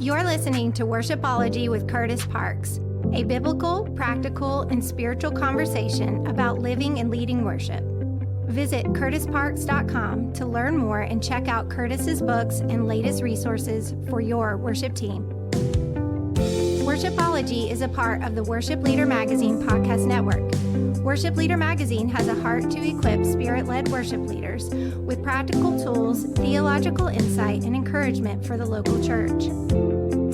You're listening to Worshipology with Kurtis Parks, a biblical, practical, and spiritual conversation about living and leading worship. Visit kurtisparks.com to learn more and check out Kurtis's books and latest resources for your worship team. Worshipology is a part of the Worship Leader Magazine podcast network. Worship Leader Magazine has a heart to equip spirit-led worship leaders with practical tools, theological insight, and encouragement for the local church.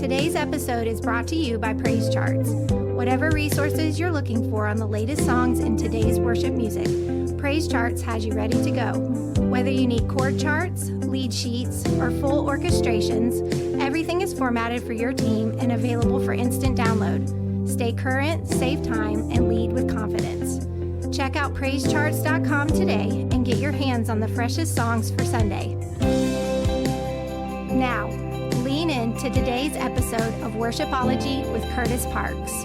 Today's episode is brought to you by PraiseCharts. Whatever resources you're looking for on the latest songs in today's worship music, PraiseCharts has you ready to go. Whether you need chord charts, lead sheets, or full orchestrations, everything is formatted for your team and available for instant download. Stay current, save time, and lead with confidence. Check out PraiseCharts.com today and get your hands on the freshest songs for Sunday. Now, lean into today's episode of Worshipology with Kurtis Parks.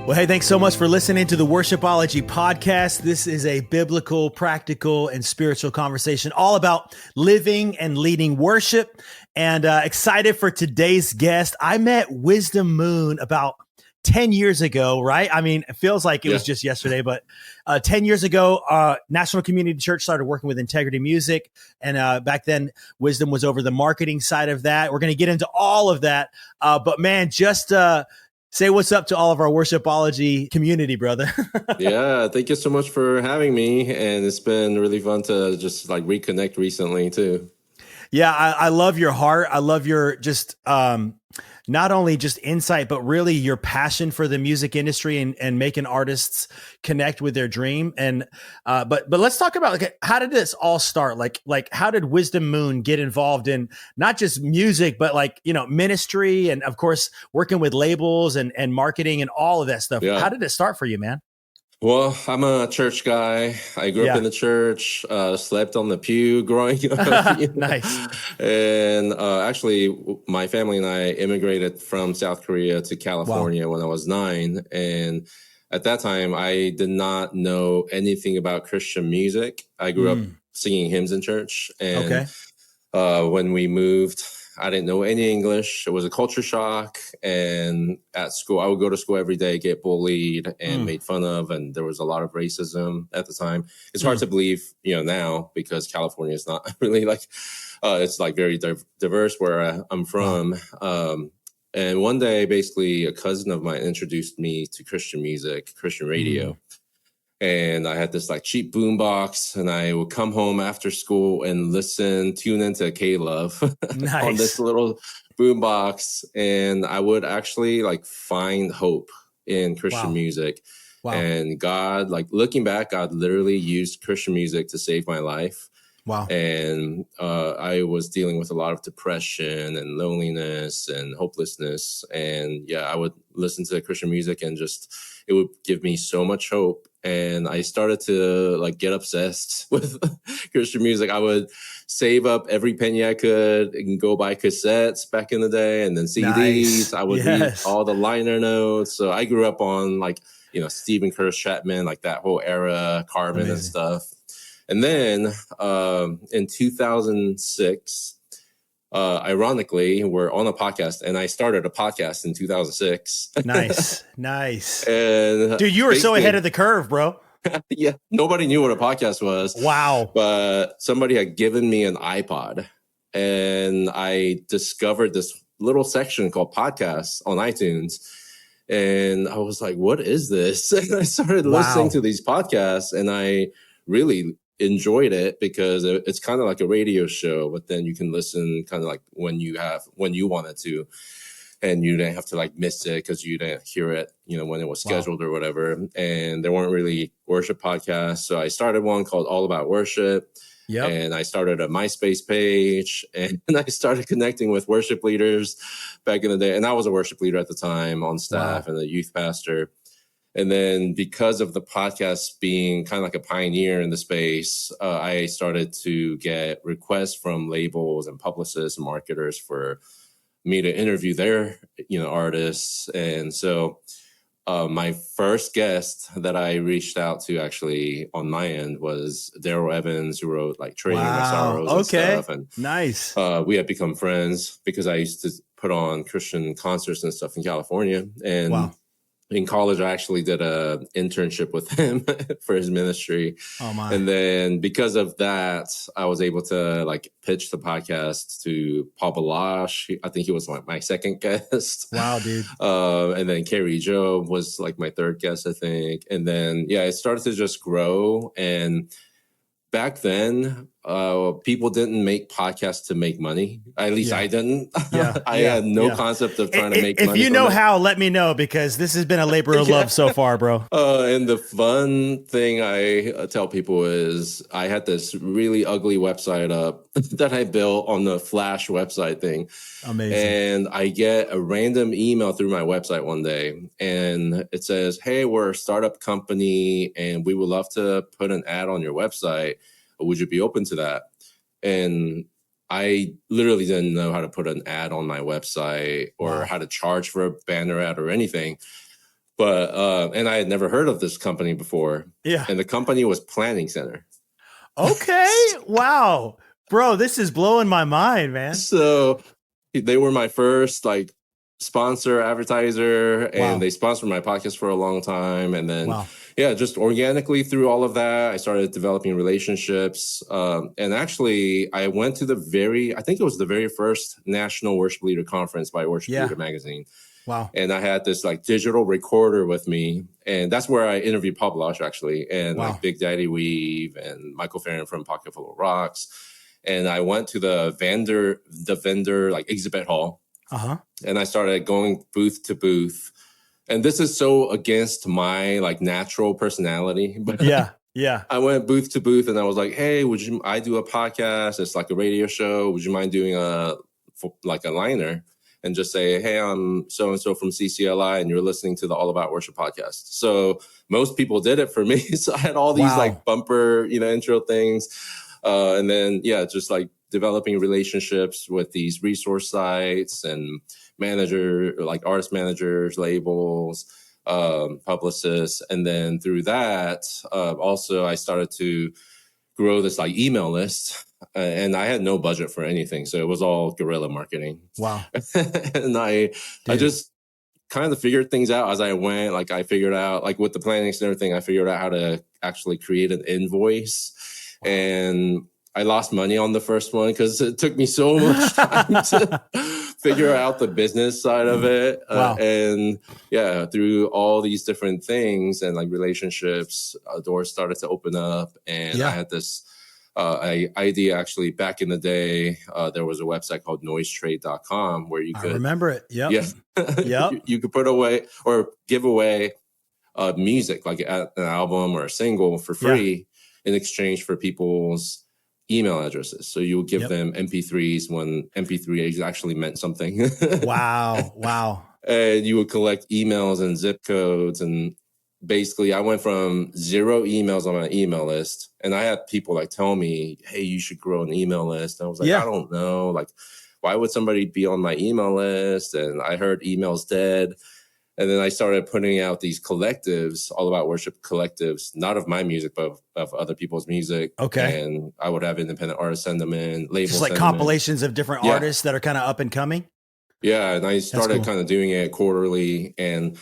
Well, hey, thanks so much for listening to the Worshipology podcast. This is a biblical, practical, and spiritual conversation all about living and leading worship. And excited for today's guest. I met Wisdom Moon about 10 years ago, right? I mean, it feels like it was just yesterday, but 10 years ago, National Community Church started working with Integrity Music. And back then, Wisdom was over the marketing side of that. We're going to get into all of that. But man, just say what's up to all of our Worshipology community, brother. Yeah, thank you so much for having me. And it's been really fun to just like reconnect recently too. Yeah, I love your heart. I love your just not only just insight, but really your passion for the music industry and making artists connect with their dream. And but let's talk about like, how did this all start? Like how did Wisdom Moon get involved in not just music, but like, you know, ministry and of course working with labels and marketing and all of that stuff. Yeah. How did it start for you, man? Well, I'm a church guy. I grew up in the church, slept on the pew growing up. Nice. And actually, my family and I immigrated from South Korea to California when I was 9. And at that time, I did not know anything about Christian music. I grew up singing hymns in church. And when we moved, I didn't know any English. It was a culture shock. And at school, I would go to school every day, get bullied and made fun of. And there was a lot of racism at the time. It's hard to believe, now, because California is not really like, it's like very diverse where I'm from. And one day, basically, a cousin of mine introduced me to Christian music, Christian radio. And I had this like cheap boombox, and I would come home after school and tune into K-Love on this little boombox. And I would actually like find hope in Christian music. Wow. And God, like looking back, God literally used Christian music to save my life. Wow. And I was dealing with a lot of depression and loneliness and hopelessness. And I would listen to Christian music and it would give me so much hope. And I started to like get obsessed with Christian music. I would save up every penny I could and go buy cassettes back in the day and then CDs. Nice. I would read all the liner notes. So I grew up on like, Stephen Curtis Chapman, like that whole era, Carmen and stuff. And then in 2006, ironically, we're on a podcast, and I started a podcast in 2006. Nice. And dude, you were so ahead of the curve, bro. Yeah, nobody knew what a podcast was. Wow. But somebody had given me an iPod, and I discovered this little section called podcasts on iTunes. And I was like, what is this? And I started listening to these podcasts, and I really enjoyed it because it's kind of like a radio show, but then you can listen kind of like when you wanted to, and you didn't have to like miss it because you didn't hear it, when it was scheduled or whatever. And there weren't really worship podcasts. So I started one called All About Worship. Yep. And I started a MySpace page, and I started connecting with worship leaders back in the day. And I was a worship leader at the time on staff and a youth pastor. And then because of the podcast being kind of like a pioneer in the space, I started to get requests from labels and publicists and marketers for me to interview their, artists. And so my first guest that I reached out to actually on my end was Daryl Evans, who wrote like Trading My Sorrows and stuff. And nice. We had become friends because I used to put on Christian concerts and stuff in California. And Wow. in college, I actually did an internship with him for his ministry. Oh my. And then because of that, I was able to like pitch the podcast to Paul Balash. I think he was like my second guest. Wow, dude. And then Carrie Jo was like my third guest, I think. And then, yeah, it started to just grow. And back then, people didn't make podcasts to make money. At least I didn't. I had no concept of trying to make money. If you know how, let me know, because this has been a labor of love so far, bro. And the fun thing I tell people is I had this really ugly website up that I built on the Flash website thing. Amazing. And I get a random email through my website one day, and it says, "Hey, we're a startup company, and we would love to put an ad on your website. Would you be open to that?" And I literally didn't know how to put an ad on my website or how to charge for a banner ad or anything. But, and I had never heard of this company before. Yeah. And the company was Planning Center. Okay. Wow. Bro, this is blowing my mind, man. So they were my first like sponsor, advertiser, and they sponsored my podcast for a long time. And then, just organically through all of that, I started developing relationships. And actually, I went to I think it was the very first National Worship Leader Conference by Worship Leader Magazine. Wow. And I had this like digital recorder with me. And that's where I interviewed Paul Balash, actually, and like Big Daddy Weave and Michael Farron from Pocket Full of Rocks. And I went to the vendor like exhibit hall. And I started going booth to booth. And this is so against my like natural personality. But I went booth to booth and I was like, "Hey, I do a podcast. It's like a radio show. Would you mind doing a liner?" And just say, "Hey, I'm so-and-so from CCLI, and you're listening to the All About Worship podcast." So most people did it for me. So I had all these like bumper, intro things. And then, just like developing relationships with these resource sites and artist managers, labels, publicists. And then through that, also I started to grow this like email list. And I had no budget for anything. So it was all guerrilla marketing. Wow. And I just kind of figured things out as I went. Like I figured out, like with the Planning Center thing, I figured out how to actually create an invoice. And I lost money on the first one because it took me so much time to figure out the business side of it. And through all these different things and like relationships, doors started to open up. And I had this idea actually back in the day. There was a website called noisetrade.com where you could. I remember it. Yep. Yeah. You could put away or give away music, like an album or a single for free in exchange for people's email addresses. So you would give them MP3s when MP3 actually meant something. Wow. And you would collect emails and zip codes. And basically I went from 0 emails on my email list. And I had people like tell me, "Hey, you should grow an email list." And I was like, I don't know. Like, why would somebody be on my email list? And I heard email's dead. And then I started putting out these collectives, All About Worship collectives, not of my music, but of other people's music. Okay. And I would have independent artists send them in, labels. Just like compilations of different artists that are kind of up and coming. Yeah. And I started kind of doing it quarterly. And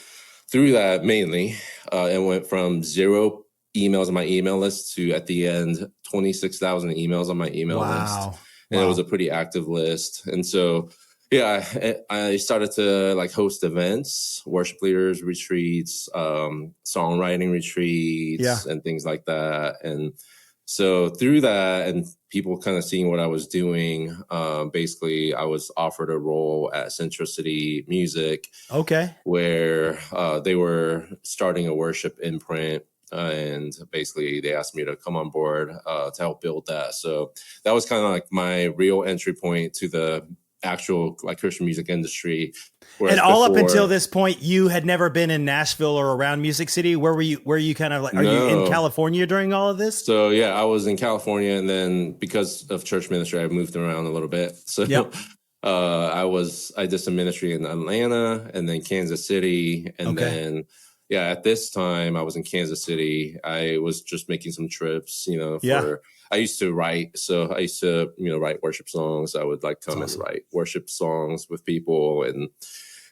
through that, mainly, it went from 0 emails on my email list to, at the end, 26,000 emails on my email list. And it was a pretty active list. And so, I started to like host events, worship leaders retreats, songwriting retreats, and things like that. And so through that and people kind of seeing what I was doing, basically I was offered a role at Centricity Music. Okay. Where they were starting a worship imprint. And basically they asked me to come on board to help build that. So that was kind of like my real entry point to the actual like Christian music industry. And all up until this point, you had never been in Nashville or around Music City. Where were you kind of like, are you in California during all of this? So I was in California, and then because of church ministry, I moved around a little bit. So I did some ministry in Atlanta and then Kansas City. And then, at this time I was in Kansas City. I was just making some trips, for I used to write. So I used to, write worship songs. I would like come and write worship songs with people. And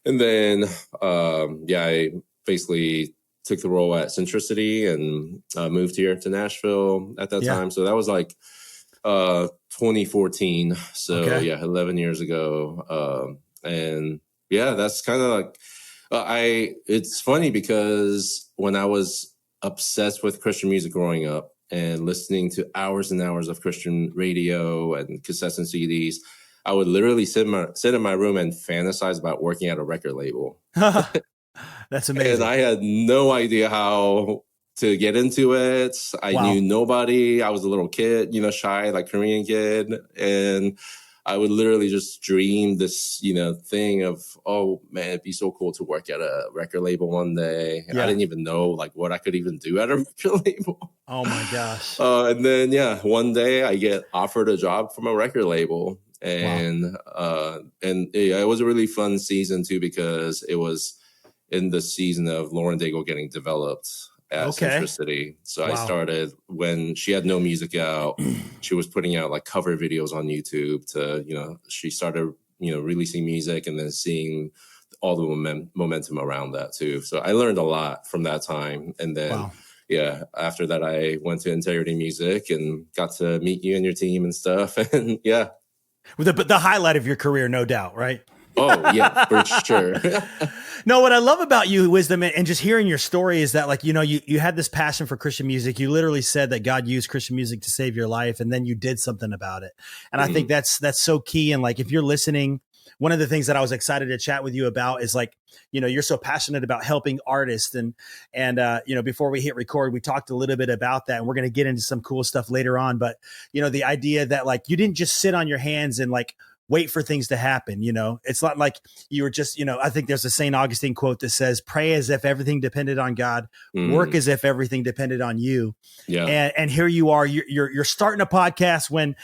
then, I basically took the role at Centricity and moved here to Nashville at that time. So that was like 2014. So 11 years ago. And that's kind of like, it's funny because when I was obsessed with Christian music growing up and listening to hours and hours of Christian radio and cassettes and CDs, I would literally sit in my room and fantasize about working at a record label. That's amazing. And I had no idea how to get into it. I knew nobody. I was a little kid, shy, like Korean kid. And I would literally just dream this, thing of, oh man, it'd be so cool to work at a record label one day. And I didn't even know like what I could even do at a record label. Oh my gosh. And then, one day I get offered a job from a record label. And it was a really fun season too, because it was in the season of Lauren Daigle getting developed at Centricity. So I started when she had no music out. She was putting out like cover videos on YouTube to, she started, releasing music and then seeing all the momentum around that too. So I learned a lot from that time. And then, after that, I went to Integrity Music and got to meet you and your team and stuff. And But the highlight of your career, no doubt, right? Oh, yeah, for sure. No, what I love about you, Wisdom, and just hearing your story is that, like, you had this passion for Christian music. You literally said that God used Christian music to save your life, and then you did something about it. And I think that's so key. And like, if you're listening, one of the things that I was excited to chat with you about is like, you're so passionate about helping artists. And before we hit record, we talked a little bit about that, and we're going to get into some cool stuff later on. But, the idea that like, you didn't just sit on your hands and like, wait for things to happen. It's not like you were just, I think there's a St. Augustine quote that says, pray as if everything depended on God, work as if everything depended on you. Yeah. And here you are, you're starting a podcast when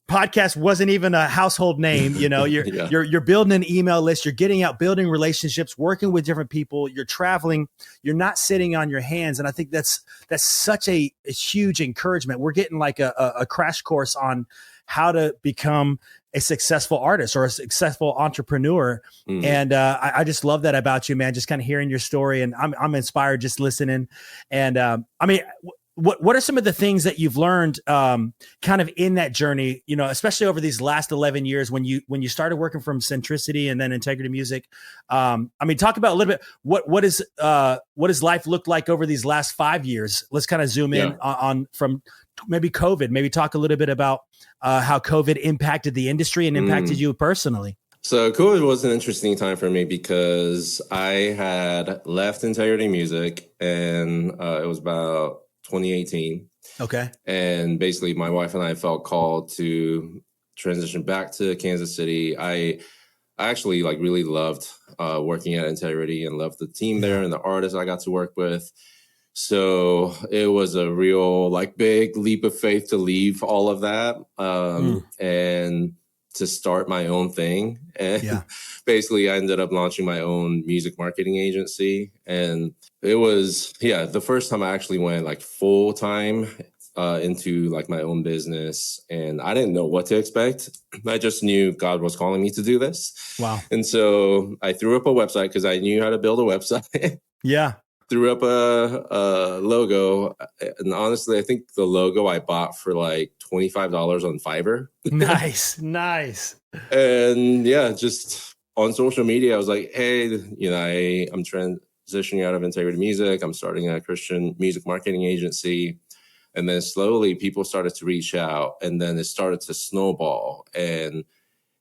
podcast wasn't even a household name. You're building an email list, you're getting out, building relationships, working with different people, you're traveling, you're not sitting on your hands. And I think that's such a huge encouragement. We're getting like a crash course on how to become a successful artist or a successful entrepreneur. And I just love that about you, man, just kind of hearing your story. And I'm inspired just listening. And what are some of the things that you've learned kind of in that journey, especially over these last 11 years when you started working from Centricity and then Integrity Music? Talk about a little bit, what does life look like over these last 5 years? Let's kind of zoom in on from maybe COVID, maybe talk a little bit about how COVID impacted the industry and impacted you personally. So COVID was an interesting time for me because I had left Integrity Music and it was about 2018. Okay. And basically my wife and I felt called to transition back to Kansas City. I actually like really loved working at Integrity and loved the team there and the artists I got to work with. So it was a real like big leap of faith to leave all of that and to start my own thing. And basically I ended up launching my own music marketing agency. And it was, the first time I actually went like full time into like my own business. And I didn't know what to expect. I just knew God was calling me to do this. Wow. And so I threw up a website because I knew how to build a website. Threw up a logo. And honestly, I think the logo I bought for like $25 on Fiverr. Nice. And just on social media, I was like, hey, I'm transitioning out of Integrity Music. I'm starting a Christian music marketing agency. And then slowly people started to reach out, and then it started to snowball, and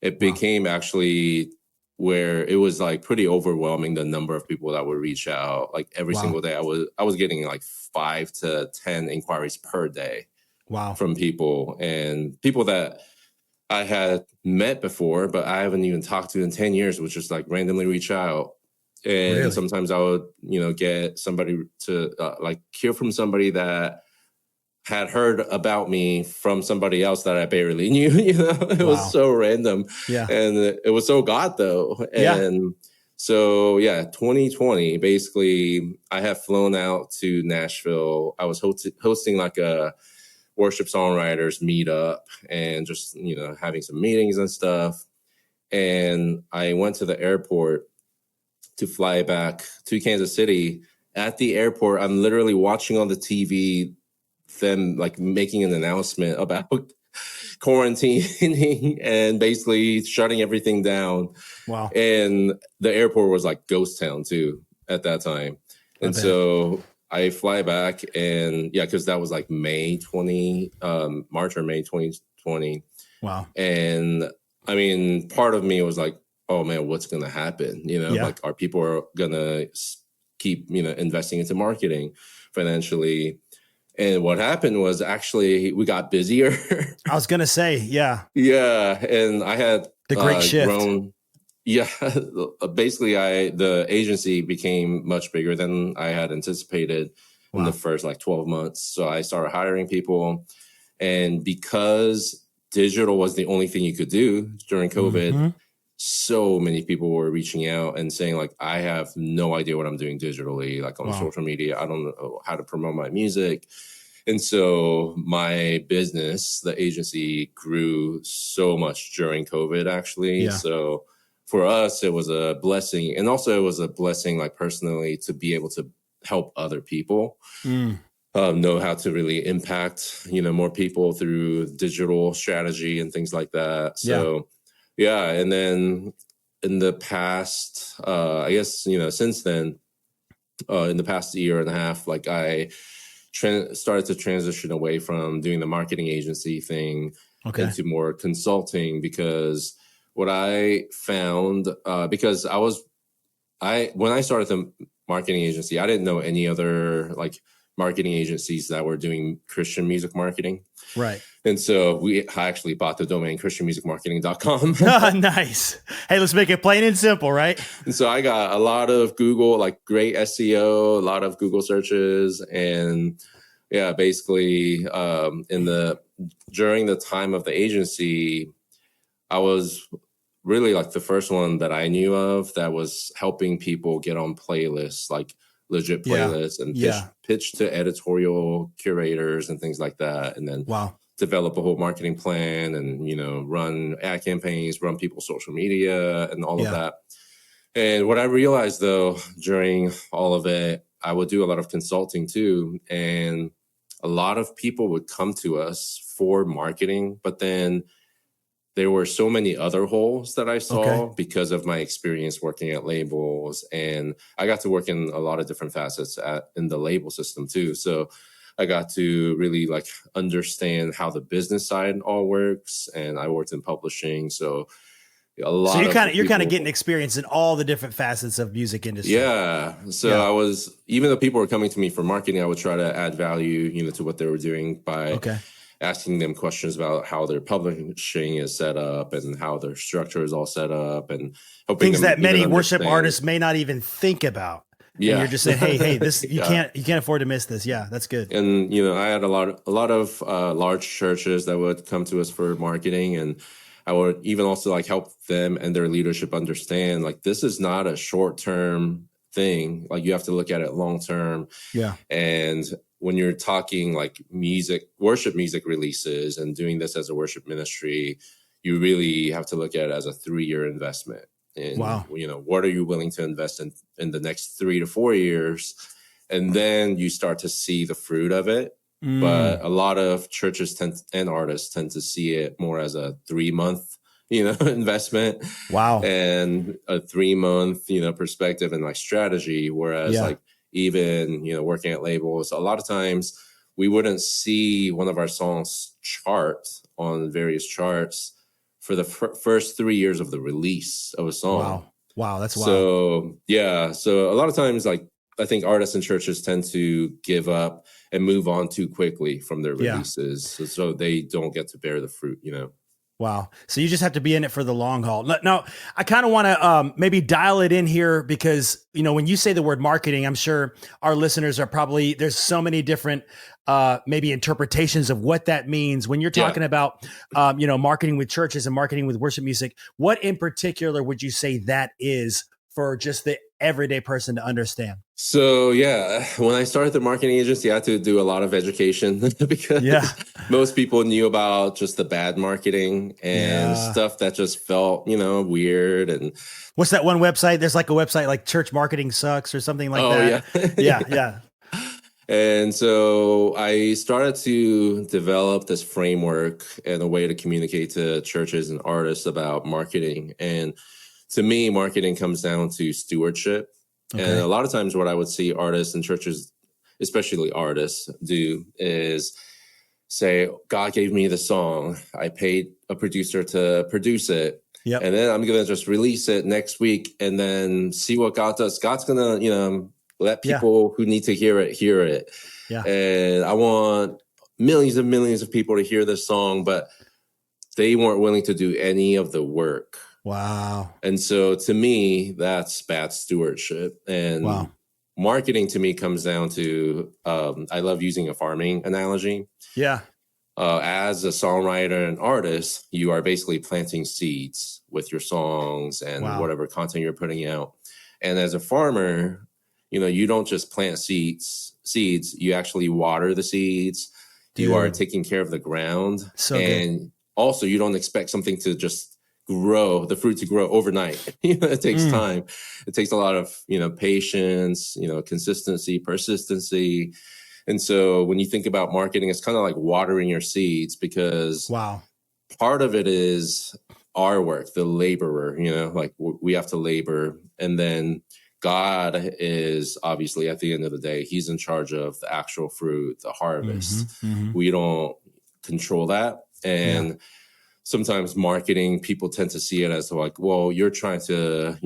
it became actually where it was like pretty overwhelming, the number of people that would reach out like every single day. I was getting like 5 to 10 inquiries per day from people, and people that I had met before, but I haven't even talked to in 10 years, would just like randomly reach out. And sometimes I would, get somebody to like hear from somebody that had heard about me from somebody else that I barely knew. It was so random. And it was so God though. And so 2020, basically I have flown out to Nashville. I was hosting like a worship songwriters meet up and just, having some meetings and stuff. And I went to the airport to fly back to Kansas City. At the airport, I'm literally watching on the TV them like making an announcement about quarantining and basically shutting everything down. Wow. And the airport was like ghost town too at that time. And so I fly back and because that was like March or May 2020. Wow. And I mean, part of me was like, oh man, what's going to happen? Like, are people going to keep, investing into marketing financially? And what happened was actually we got busier. I was going to say, yeah. Yeah. And I had the great shift. Grown. Yeah. Basically, the agency became much bigger than I had anticipated in the first like 12 months. So I started hiring people. And because digital was the only thing you could do during COVID, so many people were reaching out and saying like, I have no idea what I'm doing digitally, like on social media. I don't know how to promote my music. And so my business, the agency, grew so much during COVID, actually. Yeah. So for us, it was a blessing. And also it was a blessing, like personally, to be able to help other people know how to really impact, more people through digital strategy and things like that. So yeah. And then in the past, I guess, since then, in the past year and a half, like I started to transition away from doing the marketing agency thing into more consulting, because what I found, because when I started the marketing agency, I didn't know any other like marketing agencies that were doing Christian music marketing. Right. And so I actually bought the domain christianmusicmarketing.com. Nice. Hey, let's make it plain and simple, right? And so I got a lot of Google, like great SEO, a lot of Google searches. And basically during the time of the agency, I was really like the first one that I knew of that was helping people get on playlists, like legit playlists, and pitch to editorial curators and things like that. And then develop a whole marketing plan and, run ad campaigns, run people's social media and all of that. And what I realized though, during all of it, I would do a lot of consulting too. And a lot of people would come to us for marketing, but then there were so many other holes that I saw because of my experience working at labels. And I got to work in a lot of different facets in the label system too. So I got to really like understand how the business side all works. And I worked in publishing. So you're kind of getting experience in all the different facets of music industry. Yeah. So I was, even though people were coming to me for marketing, I would try to add value, to what they were doing by asking them questions about how their publishing is set up and how their structure is all set up, and helping things that many worship artists may not even think about. Yeah. And you're just saying, hey, this, you can't afford to miss this. Yeah, that's good. And, I had a lot of large churches that would come to us for marketing, and I would even also like help them and their leadership understand like, this is not a short-term thing. Like you have to look at it long-term. Yeah. And when you're talking like worship music releases and doing this as a worship ministry, you really have to look at it as a 3-year investment. And, what are you willing to invest in the next 3 to 4 years? And then you start to see the fruit of it. But a lot of churches and artists tend to see it more as a 3-month, investment. Wow. And a 3-month, perspective and like strategy. Whereas like even, working at labels, a lot of times we wouldn't see one of our songs chart on various charts for the first 3 years of the release of a song. Wow. That's wild. So a lot of times, like, I think artists and churches tend to give up and move on too quickly from their releases. So they don't get to bear the fruit, Wow. So you just have to be in it for the long haul. Now, I kind of want to maybe dial it in here because, when you say the word marketing, I'm sure our listeners are probably, there's so many different maybe interpretations of what that means. When you're talking about, marketing with churches and marketing with worship music, what in particular would you say that is for just the everyday person to understand? So yeah, when I started the marketing agency, I had to do a lot of education because most people knew about just the bad marketing and stuff that just felt, weird. And what's that one website? There's like a website like Church Marketing Sucks or something like that. Yeah. And so I started to develop this framework and a way to communicate to churches and artists about marketing. And to me, marketing comes down to stewardship. Okay. And a lot of times what I would see artists and churches, especially artists, do is say, God gave me the song. I paid a producer to produce it. Yep. And then I'm going to just release it next week and then see what God does. God's going to, let people who need to hear it. Yeah. And I want millions and millions of people to hear this song, but they weren't willing to do any of the work. Wow. And so to me, that's bad stewardship. And marketing to me comes down to, I love using a farming analogy. Yeah. As a songwriter and artist, you are basically planting seeds with your songs and whatever content you're putting out. And as a farmer, you don't just plant seeds, you actually water the seeds. Dude. You are taking care of the ground. So and good. Also you don't expect something to just grow, the fruit to grow overnight. It takes time. It takes a lot of, patience, consistency, persistency. And so when you think about marketing, it's kind of like watering your seeds because part of it is our work, the laborer, like we have to labor. And then God is obviously at the end of the day, he's in charge of the actual fruit, the harvest. We don't control that. And sometimes marketing, people tend to see it as like, well, you're trying to,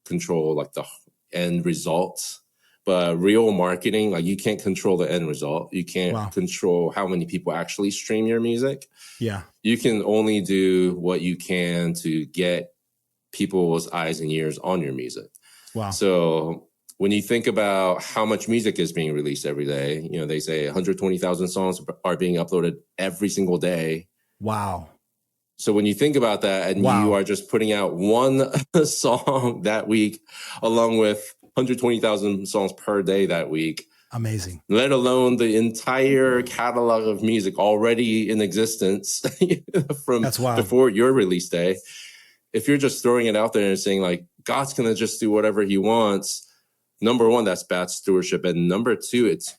control like the end result. But real marketing, like you can't control the end result. You can't control how many people actually stream your music. Yeah. You can only do what you can to get people's eyes and ears on your music. Wow. So when you think about how much music is being released every day, they say 120,000 songs are being uploaded every single day. Wow. So when you think about that and you are just putting out one song that week, along with 120,000 songs per day that week. Amazing. Let alone the entire catalog of music already in existence from before your release day. If you're just throwing it out there and saying like, God's going to just do whatever he wants. Number one, that's bad stewardship. And number two, it's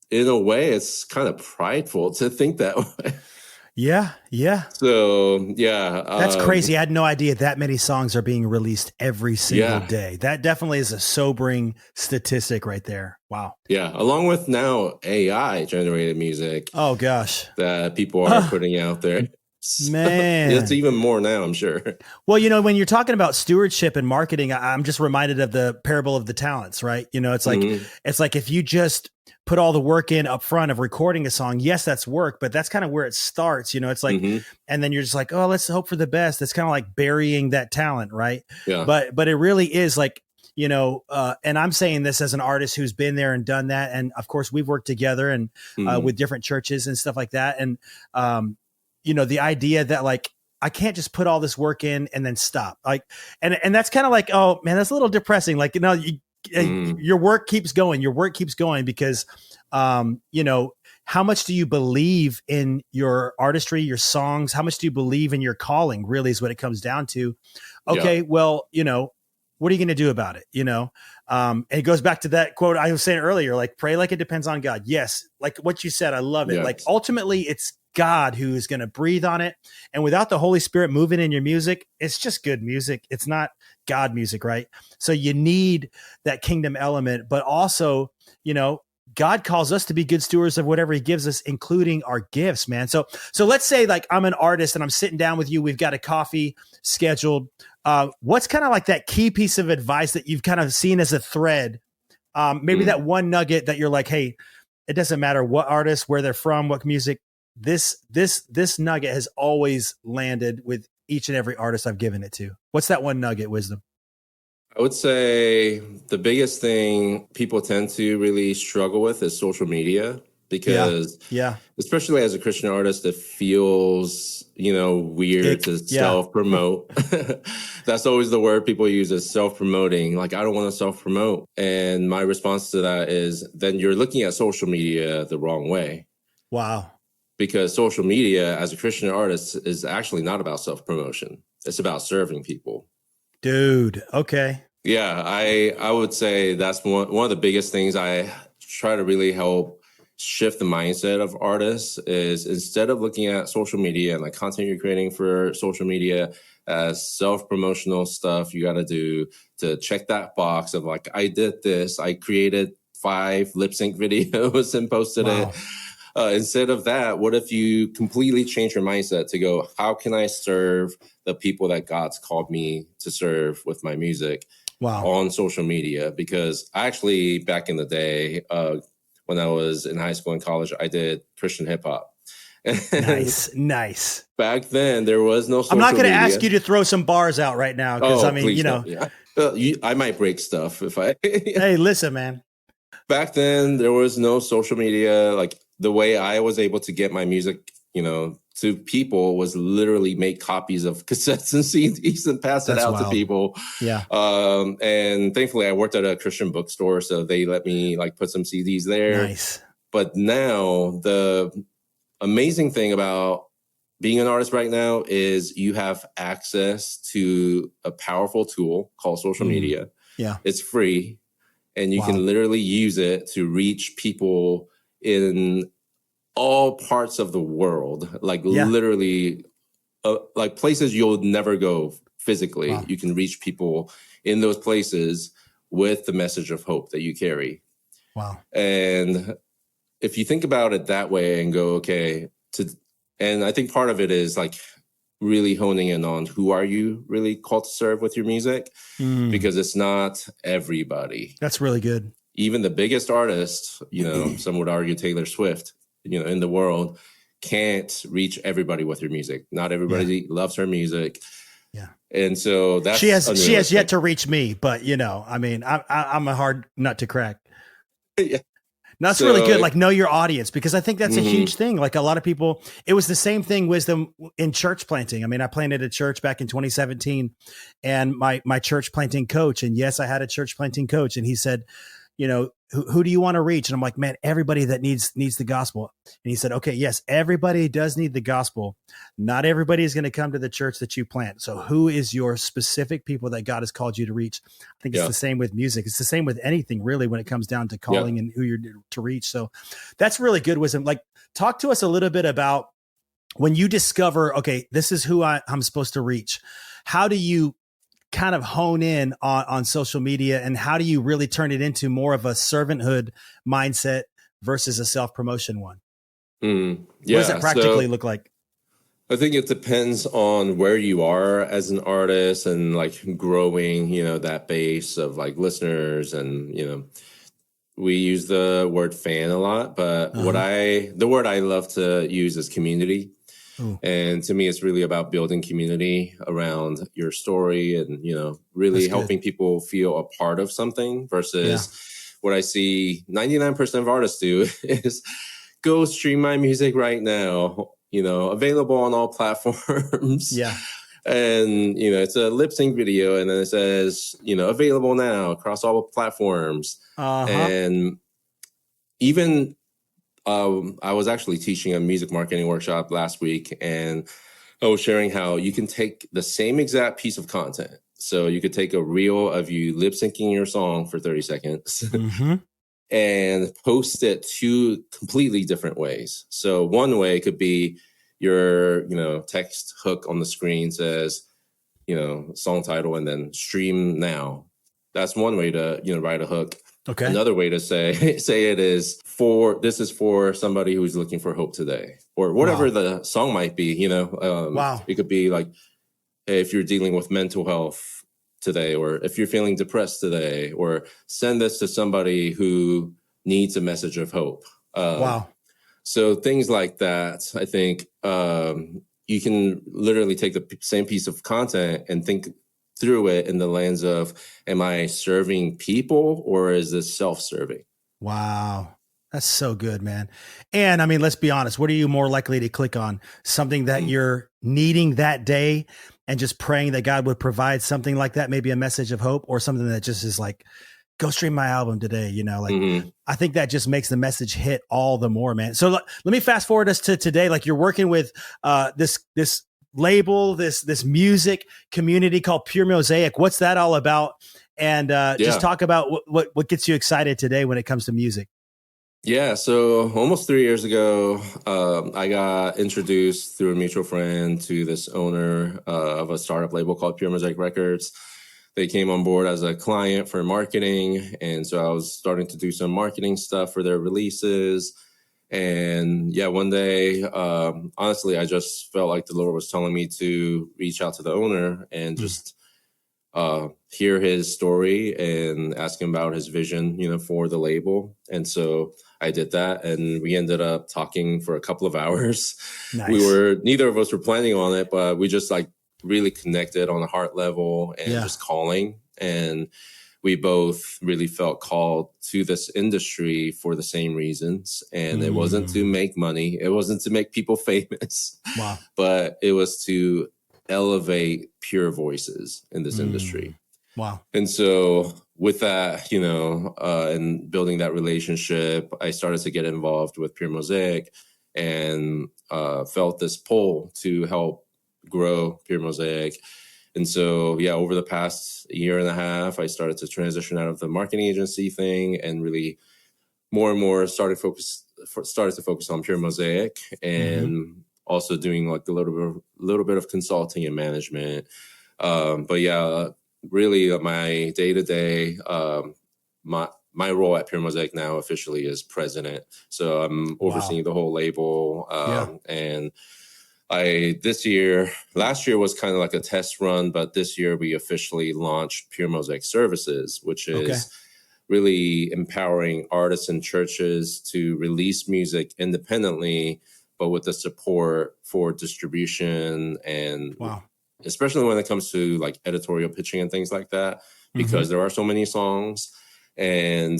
in a way, it's kind of prideful to think that way. Yeah. So, yeah. That's crazy. I had no idea that many songs are being released every single day. That definitely is a sobering statistic right there. Wow. Yeah. Along with now AI generated music. Oh, gosh. That people are putting out there. Man, it's even more now, I'm sure. Well, when you're talking about stewardship and marketing, I'm just reminded of the parable of the talents, right? It's like it's like if you just put all the work in up front of recording a song, yes, that's work, but that's kind of where it starts. It's like, and then you're just like, oh, let's hope for the best. It's kind of like burying that talent, right? Yeah. But it really is like, and I'm saying this as an artist who's been there and done that, and of course we've worked together and with different churches and stuff like that, and the idea that like, I can't just put all this work in and then stop. Like, and that's kind of like, oh man, that's a little depressing. Like, your work keeps going. Your work keeps going because, how much do you believe in your artistry, your songs? How much do you believe in your calling? Really is what it comes down to. Okay, well, what are you going to do about it? And it goes back to that quote I was saying earlier, like pray like it depends on God. Yes. Like what you said, I love it. Yes. Like ultimately it's God who is going to breathe on it. And without the Holy Spirit moving in your music, it's just good music. It's not God music, right? So you need that kingdom element, but also, God calls us to be good stewards of whatever he gives us, including our gifts, man. So let's say like I'm an artist and I'm sitting down with you. We've got a coffee scheduled. What's kind of like that key piece of advice that you've kind of seen as a thread? Maybe that one nugget that you're like, hey, it doesn't matter what artist, where they're from, what music, this nugget has always landed with each and every artist I've given it to. What's that one nugget, Wisdom? I would say the biggest thing people tend to really struggle with is social media. because especially as a Christian artist, it feels, weird to self-promote. That's always the word people use, is self-promoting. Like, I don't want to self-promote. And my response to that is, then you're looking at social media the wrong way. Wow. Because social media as a Christian artist is actually not about self-promotion. It's about serving people. Dude. Okay. Yeah, I would say that's one of the biggest things I try to really help shift the mindset of artists, is instead of looking at social media and like content you're creating for social media as self-promotional stuff you got to do to check that box of like, I did this, I created 5 lip sync videos and posted it. Instead of that, what if you completely change your mindset to go, how can I serve the people that God's called me to serve with my music on social media? Because actually, back in the day, when I was in high school and college, I did Christian hip hop. Nice. Back then, there was no social media. I'm not going to media. ask you to throw some bars out right now, because I might break stuff if I. Hey, listen, man. Back then, there was no social media. Like, the way I was able to get my music, to people was literally make copies of cassettes and CDs and pass it out to people. Yeah. And thankfully, I worked at a Christian bookstore, so they let me like put some CDs there. Nice. But now the amazing thing about being an artist right now is you have access to a powerful tool called social media. Yeah. It's free, and you can literally use it to reach people in all parts of the world, like literally like places you'll never go physically. You can reach people in those places with the message of hope that you carry. Wow. And if you think about it that way and go, and I think part of it is like really honing in on who are you really called to serve with your music, because it's not everybody. That's really good. Even the biggest artists, some would argue Taylor Swift, in the world, can't reach everybody with her music. Not everybody loves her music. Yeah. And so that's she has yet to reach me, but I'm a hard nut to crack. Yeah. That's really good. Like, know your audience, because I think that's a huge thing. Like, a lot of people, it was the same thing wisdom in church planting. I mean, I planted a church back in 2017, and my church planting coach, and yes, I had a church planting coach, and he said, who do you want to reach? And I'm like, man, everybody that needs the gospel. And he said, okay, yes, everybody does need the gospel. Not everybody is going to come to the church that you plant. So who is your specific people that God has called you to reach? I think it's the same with music. It's the same with anything, really, when it comes down to calling and who you're to reach. So that's really good wisdom. Like, talk to us a little bit about when you discover, okay, this is who I'm supposed to reach. How do you kind of hone in on social media, and how do you really turn it into more of a servanthood mindset versus a self-promotion one? What does that practically look like? I think it depends on where you are as an artist and like growing, that base of like listeners. And, we use the word fan a lot, but the word I love to use is community. Ooh. And to me, it's really about building community around your story and, really helping people feel a part of something versus what I see 99% of artists do is go stream my music right now, available on all platforms. Yeah. And, it's a lip sync video, and then it says, available now across all platforms. And even I was actually teaching a music marketing workshop last week, and I was sharing how you can take the same exact piece of content. So you could take a reel of you lip syncing your song for 30 seconds and post it 2 completely different ways. So one way could be your, text hook on the screen says, song title and then stream now. That's one way to, write a hook. Okay. Another way to say it is this is for somebody who's looking for hope today, or whatever the song might be. It could be like, hey, if you're dealing with mental health today, or if you're feeling depressed today, or send this to somebody who needs a message of hope. So things like that, I think you can literally take the same piece of content and think through it in the lens of, am I serving people or is this self-serving? Wow. That's so good, man. And I mean, let's be honest. What are you more likely to click on? Something that you're needing that day and just praying that God would provide something like that, maybe a message of hope, or something that just is like, go stream my album today. I think that just makes the message hit all the more, man. So let me fast forward us to today. Like, you're working with this label, this music community called Pure Mosaic. What's that all about? And just talk about what gets you excited today when it comes to music. Yeah, so almost 3 years ago, I got introduced through a mutual friend to this owner of a startup label called Pure Mosaic Records. They came on board as a client for marketing, and so I was starting to do some marketing stuff for their releases. And yeah, one day, honestly, I just felt like the Lord was telling me to reach out to the owner and just hear his story and ask him about his vision, for the label. And so I did that, and we ended up talking for a couple of hours. Nice. Neither of us were planning on it, but we just like really connected on a heart level and just calling. And we both really felt called to this industry for the same reasons. And it wasn't to make money. It wasn't to make people famous. Wow. But it was to elevate pure voices in this industry. Wow. And so with that, and building that relationship, I started to get involved with Pure Mosaic and felt this pull to help grow Pure Mosaic. And so, over the past year and a half, I started to transition out of the marketing agency thing and really more and more started to focus on Pure Mosaic and also doing like a little bit of consulting and management. But really my day-to-day, my role at Pure Mosaic now officially is president. So I'm overseeing the whole label. And last year was kind of like a test run, but this year we officially launched Pure Mosaic Services, which is really empowering artists and churches to release music independently, but with the support for distribution and especially when it comes to like editorial pitching and things like that, because there are so many songs. And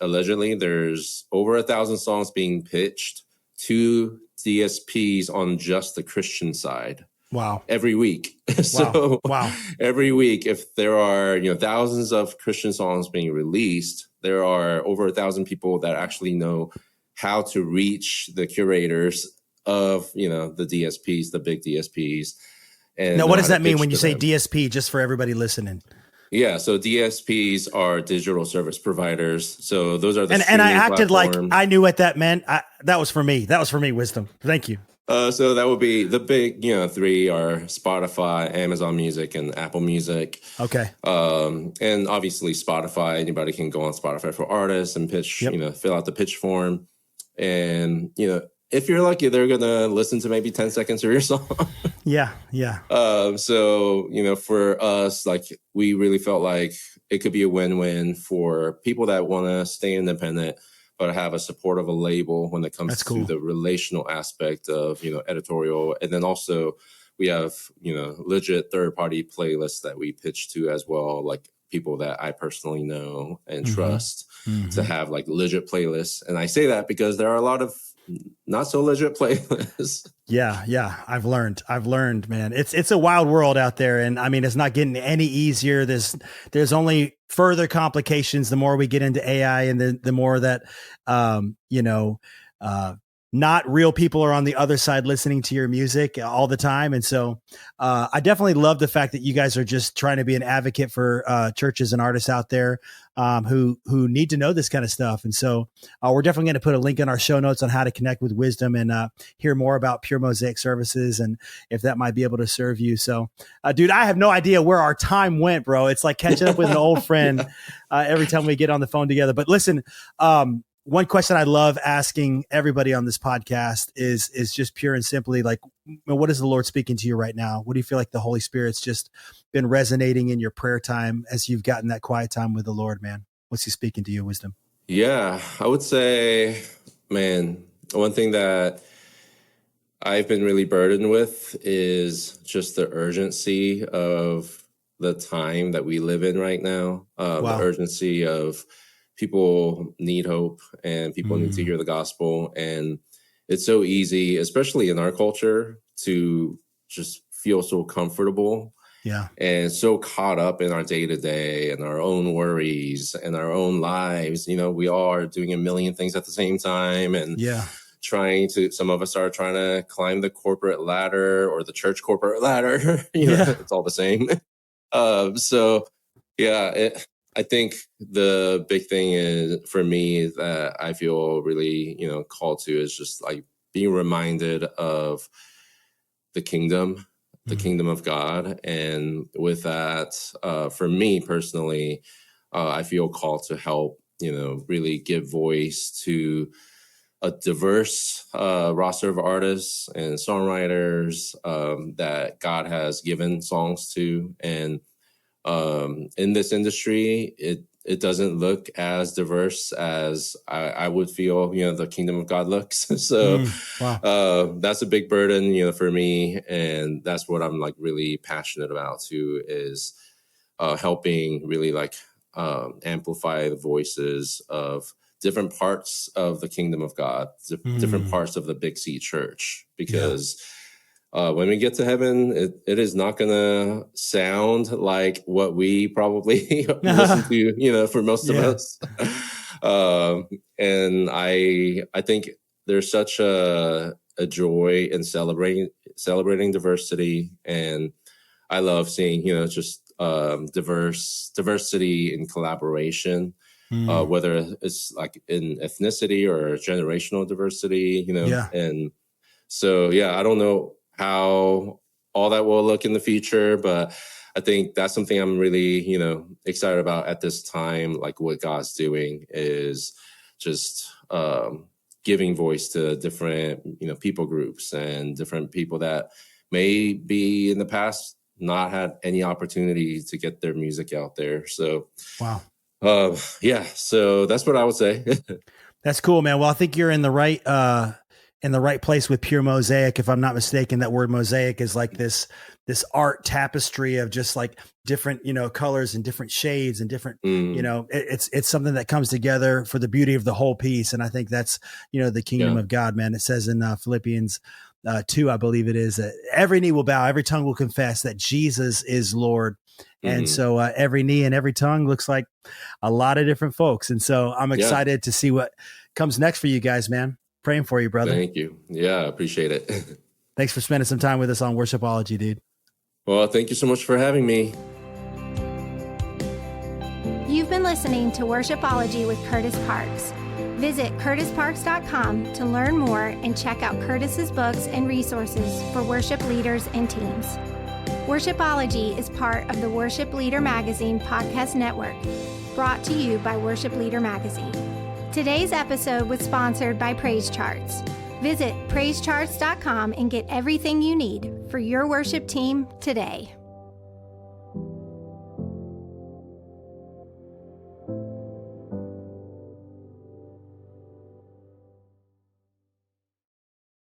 allegedly there's over 1,000 songs being pitched to DSPs on just the Christian side. Wow. Every week. So every week, if there are, thousands of Christian songs being released, there are over 1,000 people that actually know how to reach the curators of, the DSPs, the big DSPs. And now, what does that mean when you say DSP, just for everybody listening? Yeah, so DSPs are digital service providers. So those are the and I acted platforms. like I knew what that meant. That was for me. That was for me, Wisdom. Thank you. So that would be the big, three are Spotify, Amazon Music, and Apple Music. Okay. And obviously Spotify, anybody can go on Spotify for artists and pitch, fill out the pitch form. And, if you're lucky, they're going to listen to maybe 10 seconds of your song. Yeah. So, for us, like, we really felt like it could be a win-win for people that want to stay independent, but have a support of a label when it comes to the relational aspect of, editorial. And then also we have, legit third-party playlists that we pitch to as well, like people that I personally know and trust to have like legit playlists. And I say that because there are a lot of not so legit playlists. Yeah. I've learned, man. It's a wild world out there. And I mean, it's not getting any easier. There's only further complications the more we get into AI and the more that, not real people are on the other side listening to your music all the time. And so I definitely love the fact that you guys are just trying to be an advocate for churches and artists out there who need to know this kind of stuff. And so we're definitely going to put a link in our show notes on how to connect with Wisdom and hear more about Pure Mosaic Services and if that might be able to serve you. So, dude, I have no idea where our time went, bro. It's like catching up with an old friend every time we get on the phone together. But listen, one question I love asking everybody on this podcast is just pure and simply like, what is the Lord speaking to you right now? What do you feel like the Holy Spirit's just been resonating in your prayer time as you've gotten that quiet time with the Lord, man? What's he speaking to you, Wisdom? Yeah, I would say, man, one thing that I've been really burdened with is just the urgency of the time that we live in right now. The urgency of people need hope and people need to hear the gospel. And it's so easy, especially in our culture, to just feel so comfortable and so caught up in our day-to-day and our own worries and our own lives. We all are doing a million things at the same time, and some of us are trying to climb the corporate ladder or the church corporate ladder. It's all the same. I think the big thing is for me that I feel really, called to is just like being reminded of the kingdom of God. And with that, for me personally, I feel called to help, really give voice to a diverse roster of artists and songwriters that God has given songs to. And in this industry, it doesn't look as diverse as I would feel, the kingdom of God looks. So that's a big burden, for me. And that's what I'm like really passionate about too, is helping really like amplify the voices of different parts of the kingdom of God, different parts of the Big C church, because when we get to heaven, it is not going to sound like what we probably listen to, for most of us. And I think there's such a joy in celebrating diversity. And I love seeing, just diversity in collaboration, whether it's like in ethnicity or generational diversity, and so, I don't know how all that will look in the future, but I think that's something I'm really, excited about at this time. Like what God's doing is just giving voice to different, people groups and different people that may be in the past not had any opportunity to get their music out there. So, so that's what I would say. That's cool, man. Well, I think you're in the right place with Pure Mosaic. If I'm not mistaken, that word mosaic is like this art tapestry of just like different, colors and different shades and different, it's something that comes together for the beauty of the whole piece. And I think that's, the kingdom of God, man. It says in Philippians 2, I believe it is, that every knee will bow, every tongue will confess that Jesus is Lord. And so every knee and every tongue looks like a lot of different folks. And so I'm excited to see what comes next for you guys, man. Praying for you, brother. Thank you. Yeah, I appreciate it. Thanks for spending some time with us on Worshipology, dude. Well, thank you so much for having me. You've been listening to Worshipology with Kurtis Parks. Visit kurtisparks.com to learn more and check out Kurtis's books and resources for worship leaders and teams. Worshipology is part of the Worship Leader Magazine podcast network, brought to you by Worship Leader Magazine. Today's episode was sponsored by PraiseCharts. Visit PraiseCharts.com and get everything you need for your worship team today.